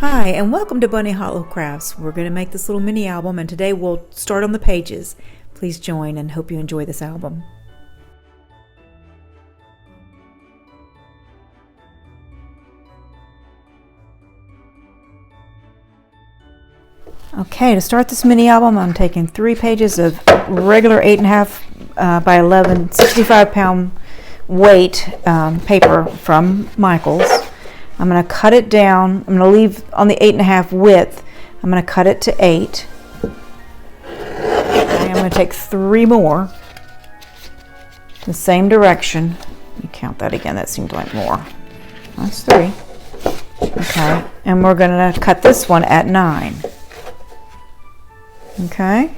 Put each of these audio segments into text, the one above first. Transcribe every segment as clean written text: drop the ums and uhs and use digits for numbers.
Hi, and welcome to Bunny Hollow Crafts. We're going to make this little mini album, and today we'll start on the pages. Please join and hope you enjoy this album. Okay, to start this mini album, I'm taking 3 pages of regular 8.5 by 11, 65-pound weight paper from Michael's. I'm going to cut it down. I'm going to leave on the 8.5 width. I'm going to cut it to 8. Okay, I'm going to take 3 more the same direction. Let me count that again. That seemed like more. That's 3. Okay, and we're going to cut this one at 9. Okay.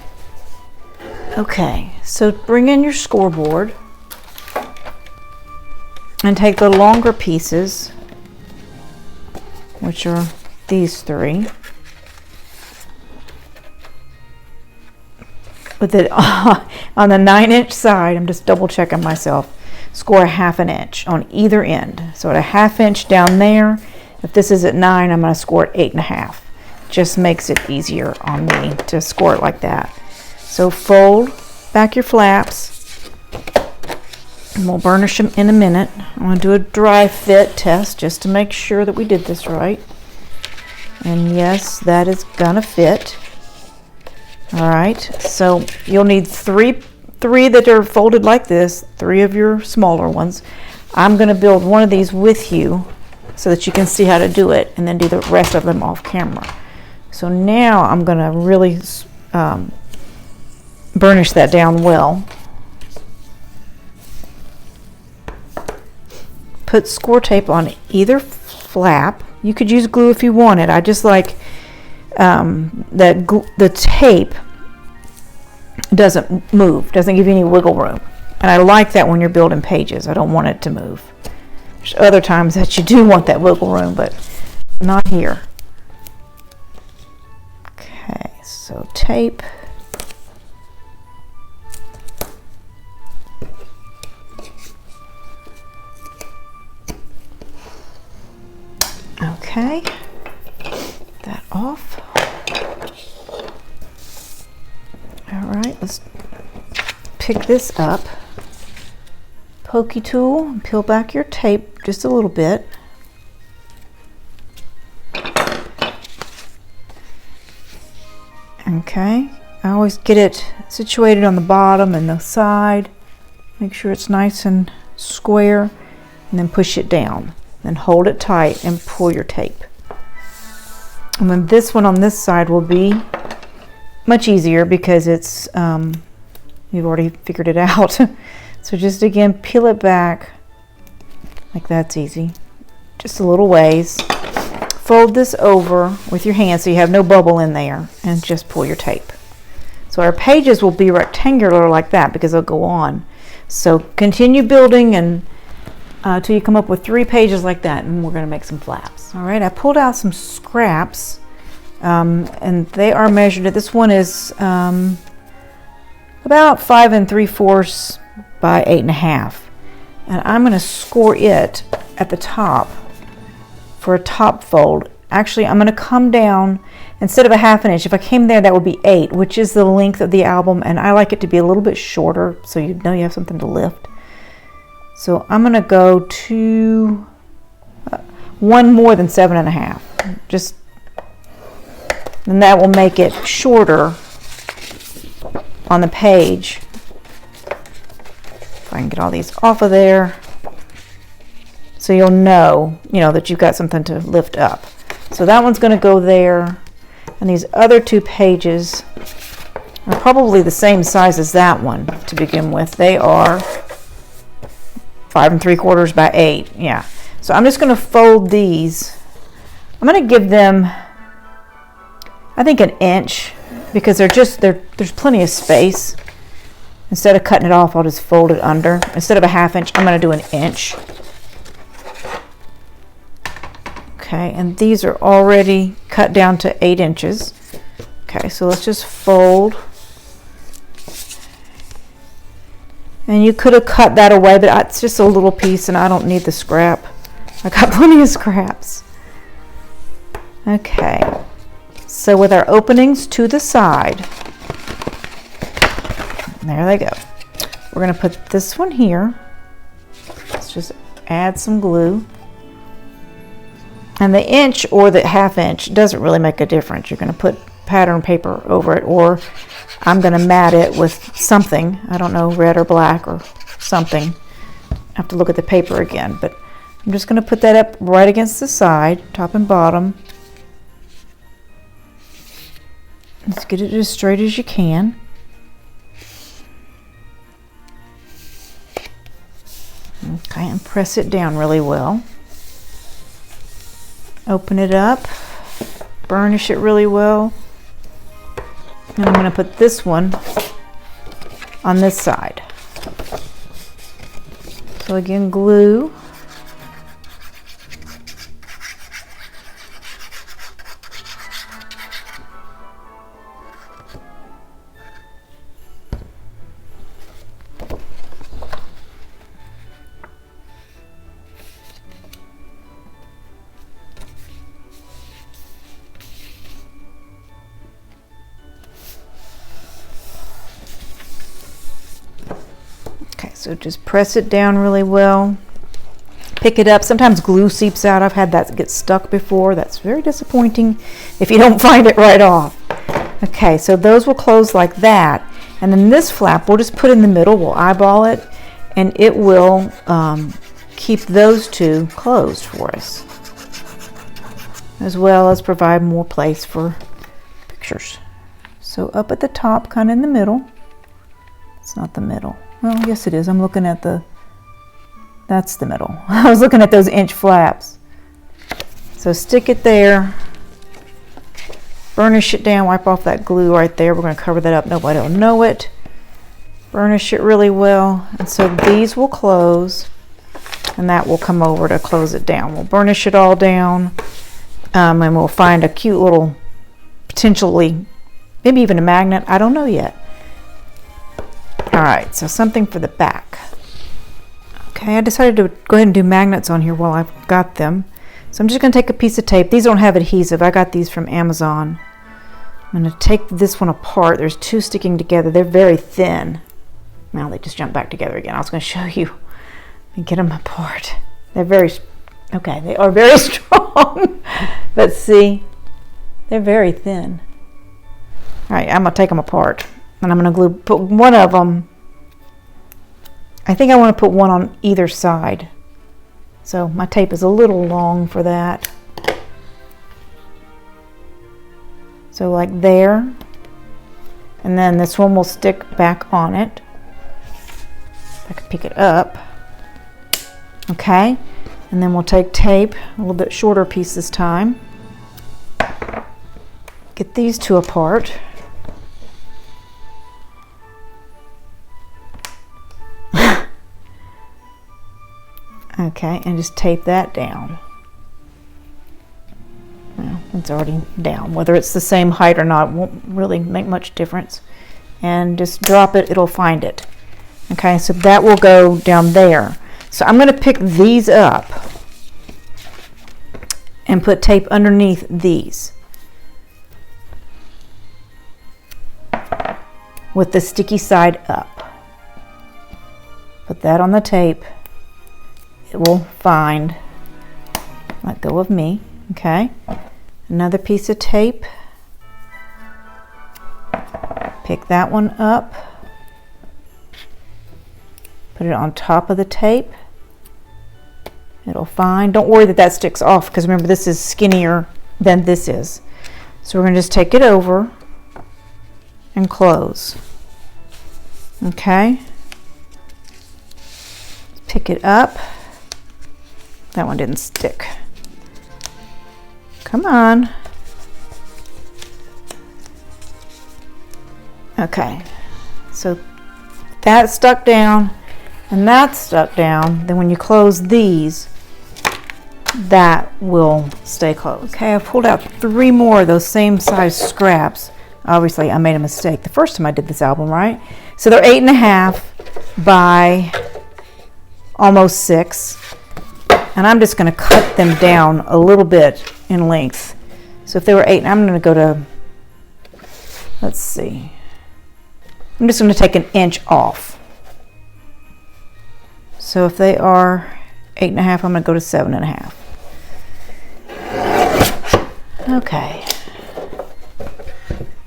Okay, so bring in your scoreboard and take the longer pieces, which are these 3. With it on the 9-inch side, I'm just double checking myself, score a 1/2 inch on either end. So at a 1/2 inch down there, if this is at 9, I'm going to score it 8.5. Just makes it easier on me to score it like that. So fold back your flaps, and we'll burnish them in a minute. I'm going to do a dry fit test just to make sure that we did this right. And yes, that is gonna fit. All right, so you'll need three that are folded like this, 3 of your smaller ones. I'm gonna build one of these with you so that you can see how to do it, and then do the rest of them off camera. So now I'm gonna really burnish that down well. Put score tape on either flap. You could use glue if you wanted. I just like the tape doesn't move, doesn't give you any wiggle room. And I like that when you're building pages. I don't want it to move. There's other times that you do want that wiggle room, but not here. Okay, so tape. Okay, that off. All right, let's pick this up. Pokey tool, and peel back your tape just a little bit. Okay, I always get it situated on the bottom and the side. Make sure it's nice and square, and then push it down. Then hold it tight and pull your tape. And then this one on this side will be much easier because it's you've already figured it out. So just again, peel it back like that's easy. Just a little ways. Fold this over with your hand so you have no bubble in there, and just pull your tape. So our pages will be rectangular like that because they'll go on. So continue building and till you come up with 3 pages like that, and we're going to make some flaps. All right, I pulled out some scraps, and they are measured. This one is about 5 3/4 by 8.5, and I'm going to score it at the top for a top fold. Actually, I'm going to come down instead of a 1/2 inch. If I came there, that would be 8, which is the length of the album, and I like it to be a little bit shorter so you know you have something to lift. So I'm going to go to 1 more than 7.5. Just, and that will make it shorter on the page. If I can get all these off of there, so you'll know, that you've got something to lift up. So that one's going to go there, and these other 2 pages are probably the same size as that one to begin with. They are 5 3/4 by 8. Yeah. So I'm just going to fold these. I'm going to give them, I think, 1 inch because there's plenty of space. Instead of cutting it off, I'll just fold it under. Instead of a 1/2 inch, I'm going to do 1 inch. Okay, and these are already cut down to 8 inches. Okay, so let's just fold. And you could have cut that away, but it's just a little piece and I don't need the scrap. I got plenty of scraps. Okay, so with our openings to the side, there they go. We're going to put this one here. Let's just add some glue. And the inch or the ½ inch doesn't really make a difference. You're going to put pattern paper over it, or I'm going to mat it with something. I don't know, red or black or something. I have to look at the paper again, but I'm just going to put that up right against the side, top and bottom. Let's get it as straight as you can. Okay, and press it down really well. Open it up, burnish it really well. And I'm going to put this one on this side. So again, glue. So just press it down really well. Pick it up. Sometimes glue seeps out. I've had that get stuck before. That's very disappointing if you don't find it right off. Okay, so those will close like that. And then this flap we'll just put in the middle. We'll eyeball it, and it will keep those two closed for us, as well as provide more place for pictures. So up at the top, kind of in the middle. It's not the middle. Well, yes it is. I'm looking at that's the middle. I was looking at those inch flaps. So stick it there. Burnish it down. Wipe off that glue right there. We're going to cover that up. Nobody will know it. Burnish it really well. And so these will close, and that will come over to close it down. We'll burnish it all down, and we'll find a cute little, potentially, maybe even a magnet. I don't know yet. All right, so something for the back. Okay, I decided to go ahead and do magnets on here while I've got them. So I'm just going to take a piece of tape. These don't have adhesive. I got these from Amazon. I'm going to take this one apart. There's two sticking together. They're very thin. Now they just jump back together again. I was going to show you and get them apart. They're very, okay, they are very strong. But see, they're very thin. All right, I'm going to take them apart. And I'm going to put one of them, I think I want to put one on either side. So my tape is a little long for that. So like there. And then this one will stick back on it. If I can pick it up. Okay. And then we'll take tape, a little bit shorter piece this time. Get these two apart. Okay, and just tape that down. Well, it's already down. Whether it's the same height or not won't really make much difference. And just drop it, it'll find it. Okay, so that will go down there. So I'm going to pick these up and put tape underneath these with the sticky side up. Put that on the tape. It will find, let go of me, okay? Another piece of tape. Pick that one up. Put it on top of the tape. It'll find, don't worry that that sticks off, because remember this is skinnier than this is. So we're going to just take it over and close. Okay? Pick it up. That one didn't stick. Come on. Okay, so that's stuck down and that's stuck down. Then when you close these, that will stay closed. Okay, I pulled out 3 more of those same size scraps. Obviously, I made a mistake the first time I did this album, right? So they're 8.5 by almost 6. And I'm just going to cut them down a little bit in length So if they were 8, I'm going to go to, let's see, I'm just going to take an inch off. So if they are 8.5, I'm going to go to 7.5. Okay.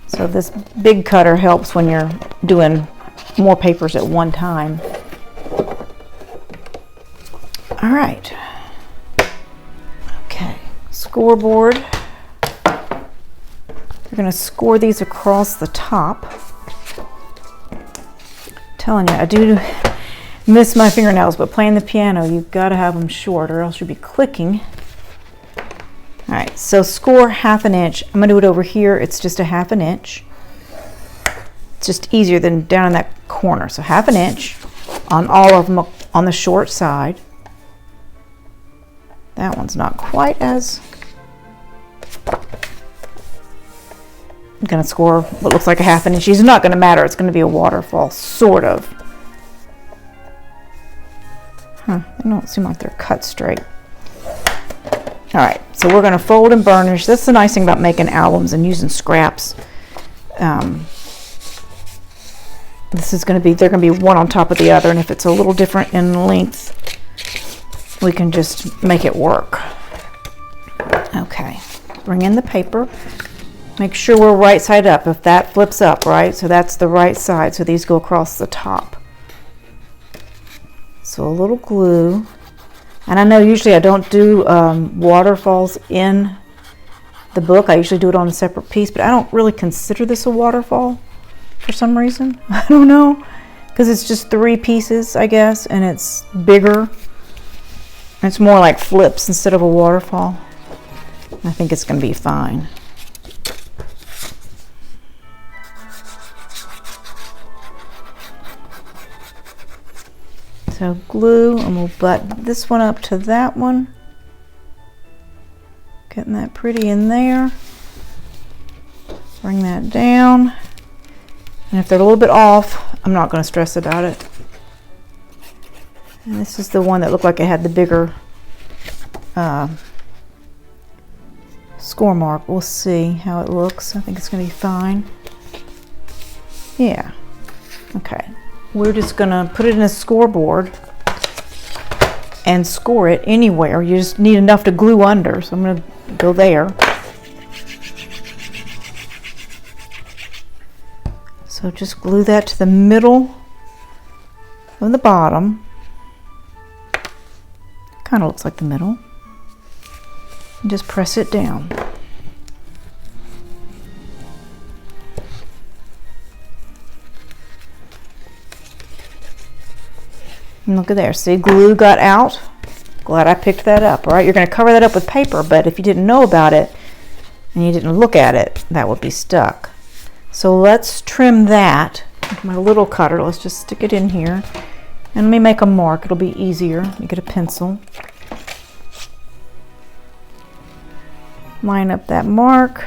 So this big cutter helps when you're doing more papers at one time. All right. Okay, scoreboard. We're going to score these across the top. I'm telling you, I do miss my fingernails, but playing the piano, you've got to have them short or else you'll be clicking. All right, so score 1/2 inch. I'm going to do it over here. It's just 1/2 inch. It's just easier than down in that corner. So 1/2 inch on all of them on the short side. That one's not quite as... I'm going to score what looks like 1/2 inch. It's not going to matter. It's going to be a waterfall, sort of. They don't seem like they're cut straight. All right, so we're going to fold and burnish. That's the nice thing about making albums and using scraps. This is going to be, they're going to be one on top of the other, and if it's a little different in length, we can just make it work. Okay, bring in the paper. Make sure we're right side up. If that flips up, right, so that's the right side, so these go across the top. So a little glue. And I know usually I don't do waterfalls in the book. I usually do it on a separate piece, but I don't really consider this a waterfall for some reason. I don't know, because it's just 3 pieces, I guess, and it's bigger. It's more like flips instead of a waterfall. I think it's going to be fine. So glue, and we'll butt this one up to that one. Getting that pretty in there. Bring that down. And if they're a little bit off, I'm not going to stress about it. And this is the one that looked like it had the bigger score mark. We'll see how it looks. I think it's going to be fine. Yeah. Okay. We're just going to put it in a scoreboard and score it anywhere. You just need enough to glue under, so I'm going to go there. So just glue that to the middle of the bottom. Kind of looks like the middle. And just press it down. And look at there, see, glue got out. Glad I picked that up, all right? You're going to cover that up with paper, but if you didn't know about it and you didn't look at it, that would be stuck. So let's trim that with my little cutter. Let's just stick it in here. And let me make a mark. It'll be easier. You get a pencil. Line up that mark.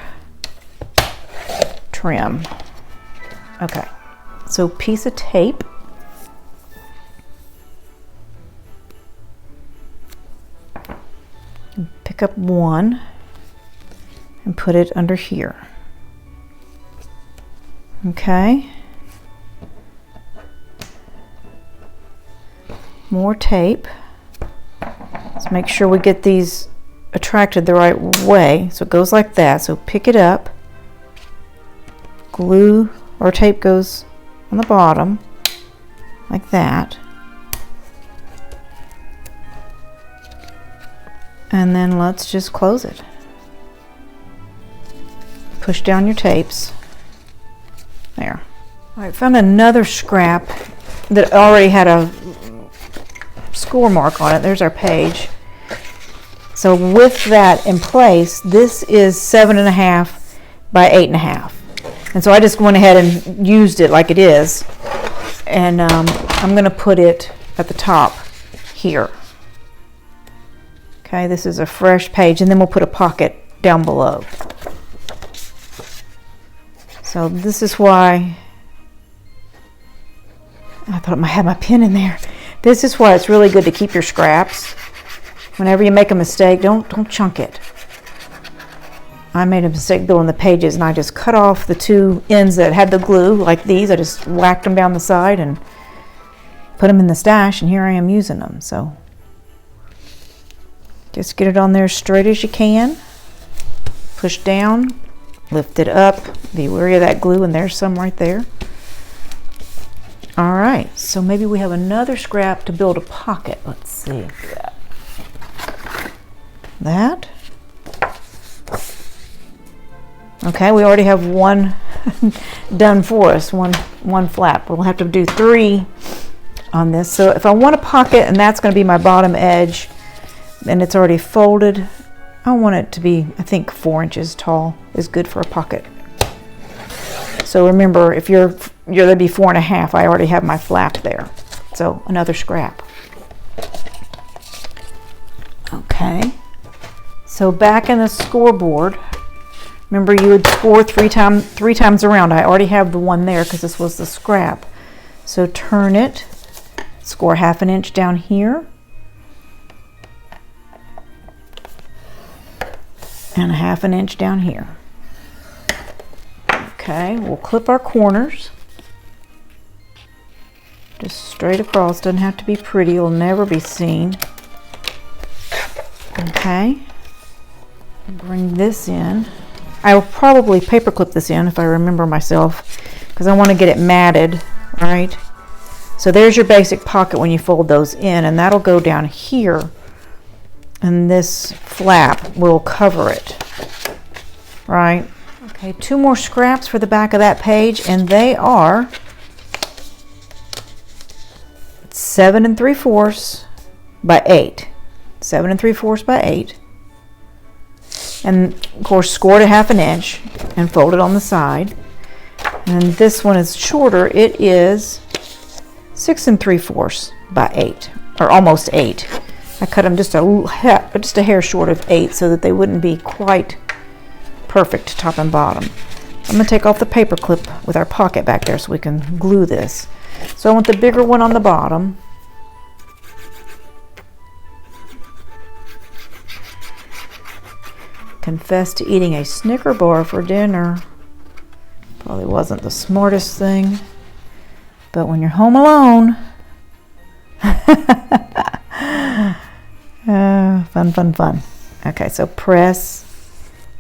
Trim. Okay, so piece of tape. Pick up one and put it under here. Okay. More tape. Let's make sure we get these attracted the right way. So it goes like that. So pick it up. Glue or tape goes on the bottom like that. And then let's just close it. Push down your tapes. There. All right, found another scrap that already had a score mark on it. There's our page. So with that in place, this is 7.5 by 8.5. And so I just went ahead and used it like it is. And I'm gonna put it at the top here. Okay, this is a fresh page, and then we'll put a pocket down below. So this is why I thought I might have my pen in there. This is why it's really good to keep your scraps. Whenever you make a mistake, don't chunk it. I made a mistake building the pages, and I just cut off the two ends that had the glue, like these. I just whacked them down the side and put them in the stash, and here I am using them. So just get it on there as straight as you can. Push down, lift it up. Be wary of that glue, and there's some right there. All right, so maybe we have another scrap to build a pocket. Let's see. That. Okay, we already have one done for us, one flap. We'll have to do 3 on this. So if I want a pocket, and that's going to be my bottom edge, and it's already folded, I want it to be, I think 4 inches tall is good for a pocket. So remember, if you're going to be 4.5, I already have my flap there. So another scrap. Okay. So back in the scoreboard, remember you would score three times around. I already have the one there because this was the scrap. So turn it, score 1/2 inch down here, and 1/2 inch down here. Okay, we'll clip our corners. Just straight across, doesn't have to be pretty, it'll never be seen. Okay, bring this in. I will probably paper clip this in if I remember myself, because I want to get it matted, right? So there's your basic pocket when you fold those in, and that'll go down here, and this flap will cover it, right? Okay, 2 more scraps for the back of that page, and they are 7 3/4 by 8. 7 3/4 by 8. And of course score it 1/2 inch and fold it on the side. And this one is shorter. It is 6 3/4 by 8, or almost 8. I cut them just a hair short of 8 so that they wouldn't be quite perfect top and bottom. I'm going to take off the paper clip with our pocket back there so we can glue this. So I want the bigger one on the bottom. Confess to eating a Snicker bar for dinner. Probably wasn't the smartest thing, but when you're home alone, fun. Okay, so press,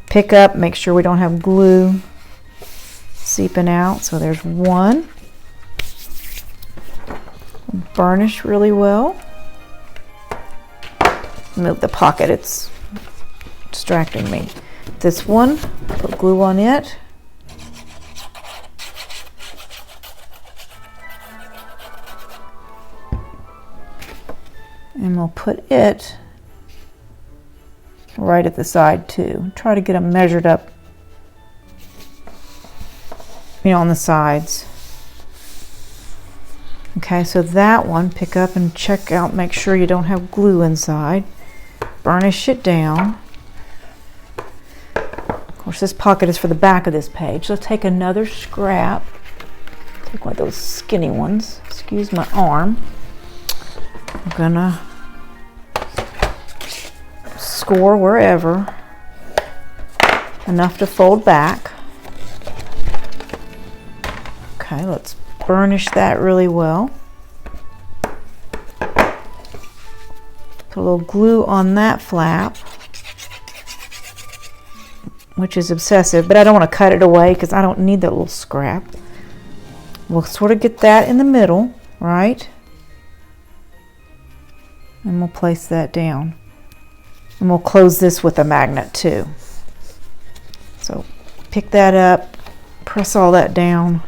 pick up, make sure we don't have glue seeping out. So there's one. Burnish really well. Move the pocket, it's distracting me. This one, put glue on it. And we'll put it right at the side too. Try to get them measured up, on the sides. Okay, so that one, pick up and check out, make sure you don't have glue inside. Burnish it down. Of course, this pocket is for the back of this page. So take another scrap. Take one of those skinny ones. Excuse my arm. I'm gonna score wherever, enough to fold back. Okay, let's burnish that really well. Put a little glue on that flap, which is obsessive, but I don't want to cut it away because I don't need that little scrap. We'll sort of get that in the middle, right? And we'll place that down. And we'll close this with a magnet too. So pick that up, press all that down.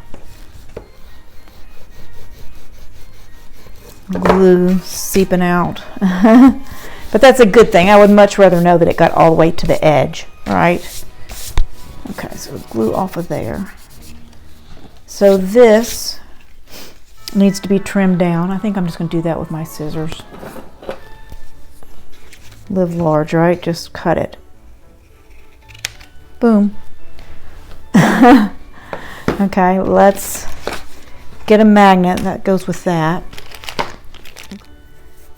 Glue seeping out. But that's a good thing. I would much rather know that it got all the way to the edge, right? Okay, so glue off of there. So this needs to be trimmed down. I think I'm just going to do that with my scissors. Live large, right? Just cut it. Boom. Okay, let's get a magnet that goes with that.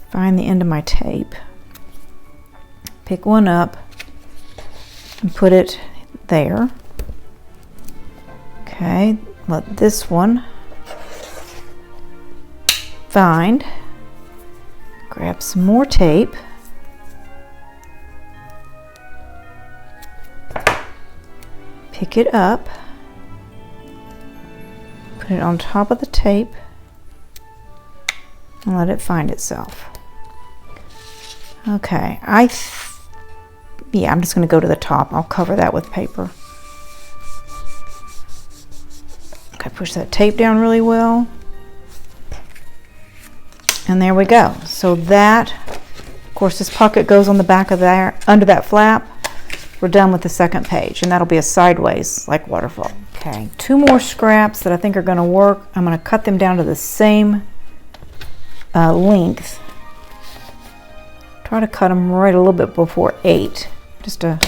Find the end of my tape. Pick one up and put it there. Okay, let this one find. Grab some more tape. Pick it up. Put it on top of the tape and let it find itself. Okay, yeah, I'm just going to go to the top. I'll cover that with paper. Okay, push that tape down really well. And there we go. So that, of course, this pocket goes on the back of there, under that flap. We're done with the second page, and that'll be a sideways, like waterfall. Okay, 2 more scraps that I think are going to work. I'm going to cut them down to the same length. Try to cut them right a little bit before 8, just an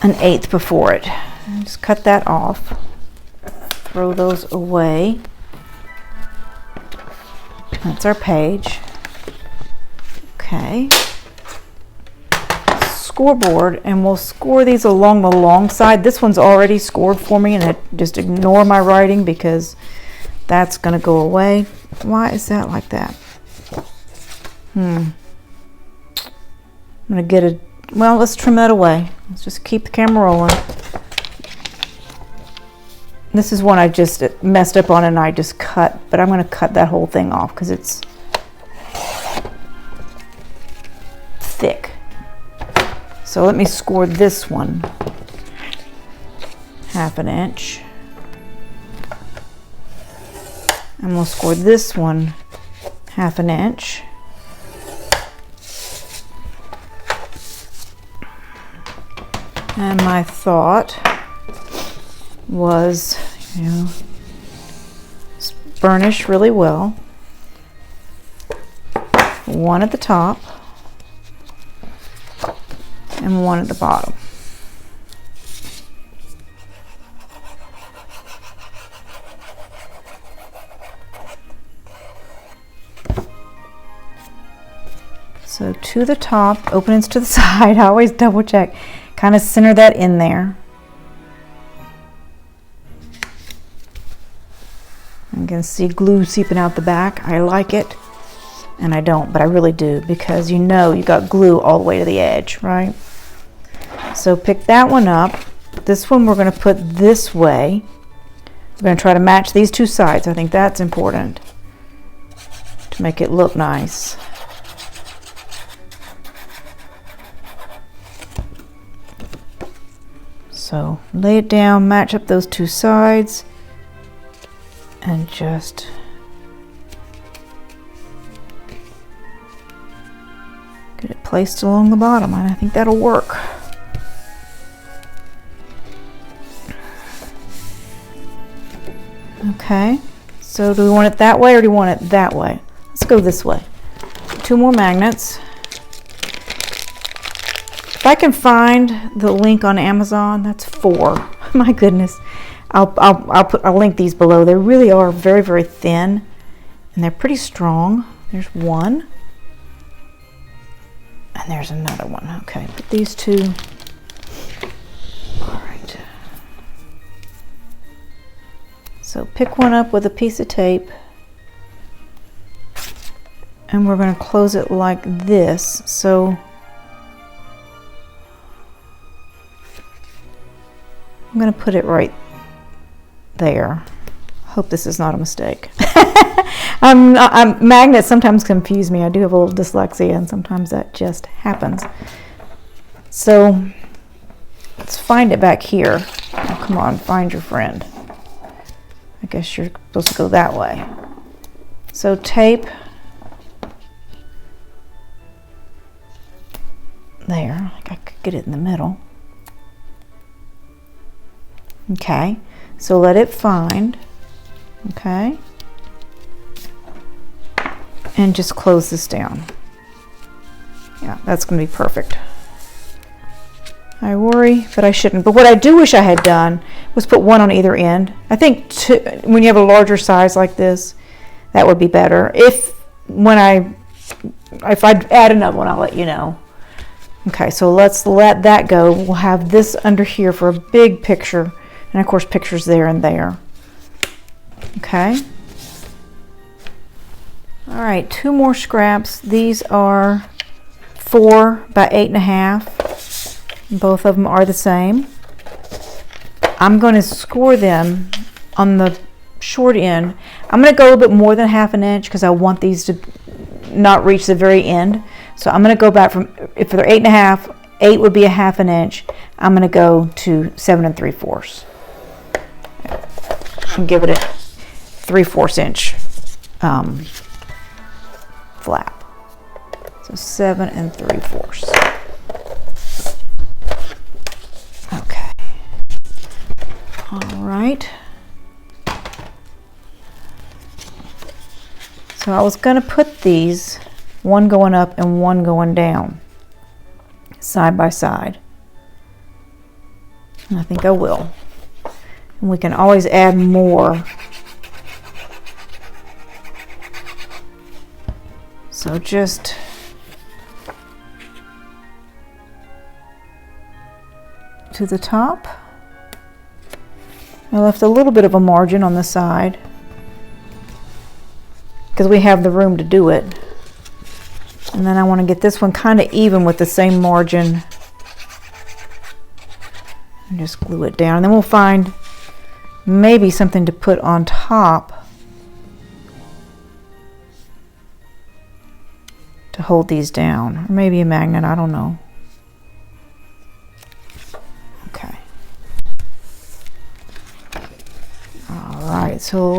1/8 before it. And just cut that off. Throw those away. That's our page. Okay. Scoreboard, and we'll score these along the long side. This one's already scored for me, and just ignore my writing because that's going to go away. Why is that like that? I'm going to get well, let's trim that away. Let's just keep the camera rolling. This is one I just messed up on and I just cut, but I'm going to cut that whole thing off because it's thick. So let me score this one 1/2 inch. And we'll score this one 1/2 inch. And my thought was, burnish really well. One at the top and one at the bottom. So to the top, openings to the side. I always double check. Kind of center that in there. You can see glue seeping out the back. I like it, and I don't, but I really do, because you got glue all the way to the edge, right? So pick that one up. This one we're going to put this way. We're going to try to match these 2 sides. I think that's important to make it look nice. So lay it down, match up those 2 sides, and just get it placed along the bottom, and I think that'll work. Okay, so do we want it that way or do we want it that way? Let's go this way. 2 more magnets. If I can find the link on Amazon, that's 4. My goodness. I'll link these below. They really are very, very thin, and they're pretty strong. There's one, and there's another one. Okay, put these 2. All right. So pick one up with a piece of tape, and we're going to close it like this. So I'm going to put it right there. Hope this is not a mistake. Magnets sometimes confuse me. I do have a little dyslexia, and sometimes that just happens. So let's find it back here. Oh, come on, find your friend. I guess you're supposed to go that way. So tape there. I could get it in the middle. Okay, so let it find, okay, and just close this down. Yeah, that's going to be perfect. I worry, but I shouldn't. But what I do wish I had done was put one on either end. I think when you have a larger size like this, that would be better. If I add another one, I'll let you know. Okay, so let's let that go. We'll have this under here for a big picture, and of course pictures there and there. Okay. All right, 2 more scraps. These are 4 by 8.5. Both of them are the same. I'm going to score them on the short end. I'm going to go a little bit more than 1/2 inch because I want these to not reach the very end. So I'm going to go back from, if they're 8.5, 8 would be 1/2 inch. I'm going to go to 7 3/4 and give it a 3/4 inch flap. So 7 3/4. Okay. All right. So I was going to put these, one going up and one going down, side by side. And I think I will. And we can always add more. So just to the top. I left a little bit of a margin on the side because we have the room to do it. And then I want to get this one kind of even with the same margin. And just glue it down. And then we'll find maybe something to put on top to hold these down. Or maybe a magnet, I don't know. Okay. Alright, so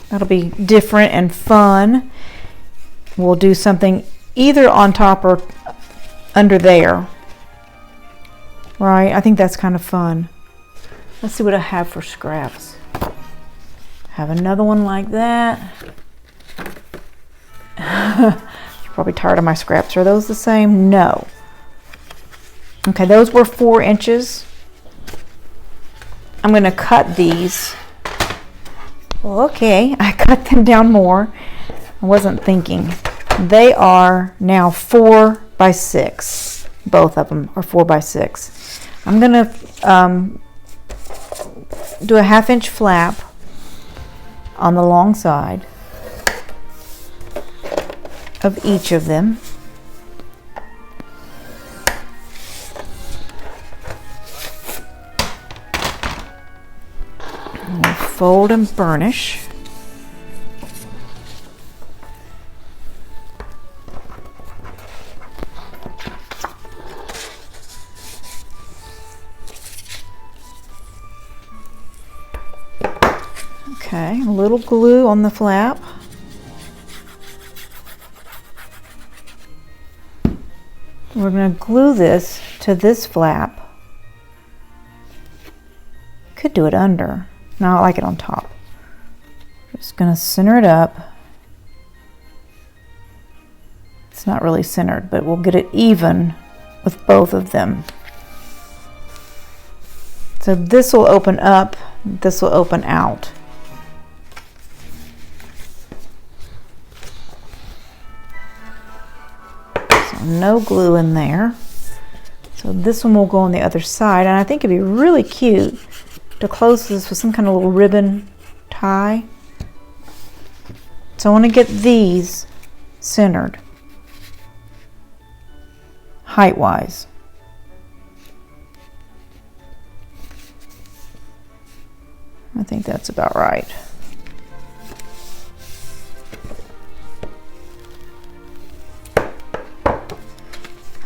that'll be different and fun. We'll do something either on top or under there. Right, I think that's kind of fun. Let's see what I have for scraps. Have another one like that. You're probably tired of my scraps. Are those the same? No. Okay, those were 4 inches. I'm going to cut these. Okay, I cut them down more. I wasn't thinking. They are now 4 by 6. Both of them are 4 by 6. I'm going to do a 1/2 inch flap on the long side of each of them. And we'll fold and burnish. Okay, a little glue on the flap. We're going to glue this to this flap. Could do it under. No, I like it on top. Just going to center it up. It's not really centered, but we'll get it even with both of them. So this will open up, this will open out. No glue in there. So this one will go on the other side, and I think it'd be really cute to close this with some kind of little ribbon tie. So I want to get these centered height wise. I think that's about right.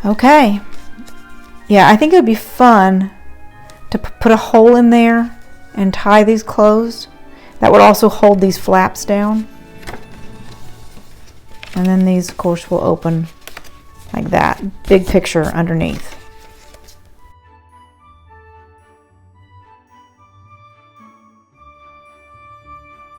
Okay, yeah, I think it would be fun to put a hole in there and tie these closed. That would also hold these flaps down. And then these, of course, will open like that. Big picture underneath.